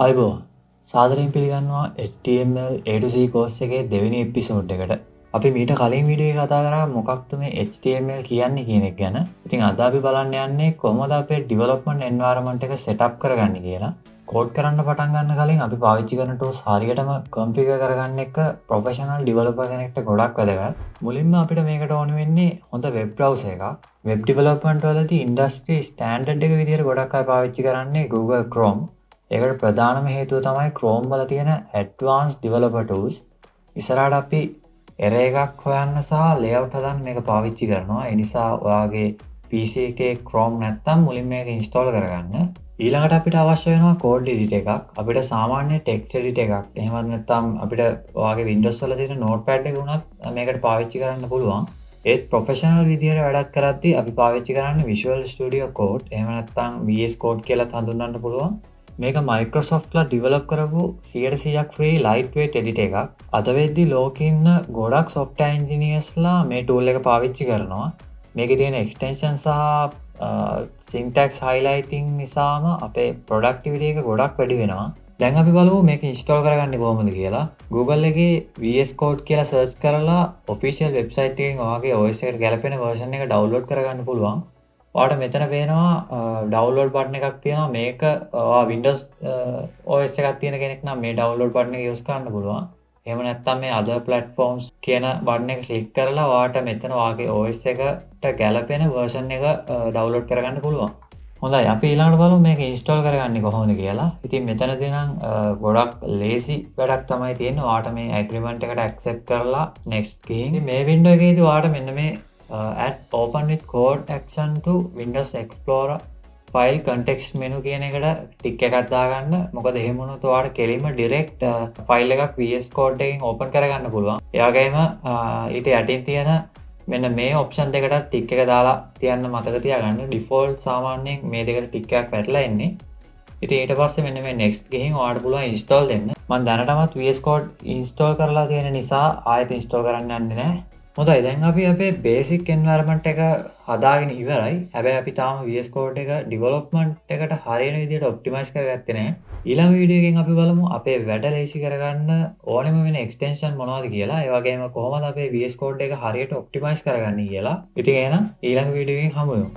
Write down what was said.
අයිබෝ සාදරයෙන් පිළිගන්නවා HTML A to C course එකේ දෙවෙනි එපිසෝඩ් එකට. අපි මීට කලින් වීඩියෝ එකේ කතා කරා මොකක්ද මේ HTML කියන්නේ කියන එක ගැන. ඉතින් අද අපි බලන්න යන්නේ කොහොමද අපේ ඩෙවලොප්මන්ට් එන්වයරන්මන්ට් එක සෙටප් කරගන්නේ කියලා. කෝඩ් කරන්න පටන් ගන්න කලින් අපි පාවිච්චි කරන tools හරියටම කන්ෆිගර් කරගන්න එක ප්‍රොෆෙෂනල් ඩෙවලොපර් කෙනෙක්ට ගොඩක් වැදගත්. මුලින්ම අපිට මේකට ඕන වෙන්නේ හොඳ වෙබ් බ්‍රවුසර් එකක්. වෙබ් ඩෙවලොප්මන්ට් වලදී ඉන්ඩස්ට්‍රි ස්ටෑන්ඩඩ් එක විදිහට ගොඩක් අය පාවිච්චි කරන්නේ Google Chrome. ඒකට ප්‍රධානම හේතුව තමයි Chrome වල තියෙන Advanced Developer Tools. ඉස්සරහට අපි array එකක් හොයන්න සහ layout හදන්න මේක පාවිච්චි කරනවා. ඒ නිසා ඔයාගේ PC එකේ Chrome නැත්තම් මුලින් මේක install කරගන්න. ඊළඟට අපිට අවශ්‍ය වෙනවා code editor එකක්. අපිට සාමාන්‍ය text editor එකක්. එහෙමත් නැත්නම් අපිට ඔයාගේ Windows වල තියෙන notepad එක උනත් මේකට පාවිච්චි කරන්න පුළුවන්. ඒත් ප්‍රොෆෙෂනල් විදිහට වැඩක් කරද්දී අපි පාවිච්චි කරන්නේ Visual Studio Code. එහෙම නැත්නම් VS Code කියලාත් හඳුන්වන්න පුළුවන්. මේක මයික්‍රොසොෆ්ට්ලා ඩිවලොප් කරපු 100%ක් ෆ්‍රී ලයිට්වේට් එඩිටර් එකක්. අද වෙද්දි ලෝකේ ඉන්න ගොඩක් සොෆ්ට්වෙයාර් ඉන්ජිනියර්ස්ලා මේ ටූල් එක පාවිච්චි කරනවා. මේකේ තියෙන එක්ස්ටෙන්ෂන් සහ සින්ටැක්ස් හයිලයිටිං නිසාම අපේ ප්‍රොඩක්ටිවිටි එක ගොඩක් වැඩි වෙනවා. දැන් අපි බලමු මේක ඉන්ස්ටෝල් කරගන්නේ කොහොමද කියලා. Google එකේ VS Code කියලා සර්ච් කරලා ඔෆිෂියල් වෙබ්සයිට් එකෙන් ඔයාගේ OS එකට ගැලපෙන version එක ඩවුන්ලෝඩ් කරගන්න පුළුවන්. ඔයාලට මෙතන පේනවා ඩවුන්ලෝඩ් බටන් එකක් තියෙනවා. මේක ඔයා Windows OS එකක් තියෙන කෙනෙක් නම් මේ ඩවුන්ලෝඩ් බටන් එක යූස් කරන්න පුළුවන්. එහෙම නැත්නම් මේ other platforms කියන බටන් එක ක්ලික් කරලා ඔයාලට මෙතන ඔයාගේ OS එකට ගැලපෙන version එක ඩවුන්ලෝඩ් කරගන්න පුළුවන්. හොඳයි අපි ඊළඟට බලමු මේක ඉන්ස්ටෝල් කරගන්නේ කොහොමද කියලා. ඉතින් මෙතනදී නම් ගොඩක් ලේසි වැඩක් තමයි තියෙන්නේ. ඔයාලට මේ agreement එකට accept කරලා next ගිහින් මේ window එකේදී ඔයාලට මෙන්න මේ add open with code action to Windows Explorer file context menu කියන එකට ටික් එකක් දාගන්න. මොකද එහෙම වුණොත් ඔයාලට කෙලින්ම direct file එකක් VS Code එකෙන් open කරගන්න පුළුවන්. ඒ වගේම ඊට යටින් තියෙන මෙන්න මේ option දෙකටත් ටික් එක දාලා තියන්න මතක තියාගන්න. default සාමාන්‍යයෙන් මේ දෙකට ටික් එකක් වැටලා ඉන්නේ. ඉතින් ඊට පස්සේ මෙන්න මේ next ගිහින් ඔයාලට පුළුවන් install දෙන්න. මම දැනටමත් VS Code install කරලා තියෙන නිසා ආයෙත් install කරන්න යන්නේ නැහැ. හොඳයි දැන් අපි අපේ බේසික් එන්වයරන්මන්ට් එක හදාගෙන ඉවරයි. හැබැයි අපි තාම VS Code එක ඩෙවලොප්මන්ට් එකට හරියන විදිහට ඔප්ටිමයිස් කරගත්තේ නැහැ. ඊළඟ වීඩියෝ එකෙන් අපි බලමු අපේ වැඩ ලේසි කරගන්න ඕනෙම වෙන එක්ස්ටෙන්ෂන් මොනවද කියලා. ඒ වගේම කොහොමද අපේ VS Code එක හරියට ඔප්ටිමයිස් කරගන්නේ කියලා. ඉතින් එහෙනම් ඊළඟ වීඩියෝ එකෙන් හමු වෙමු.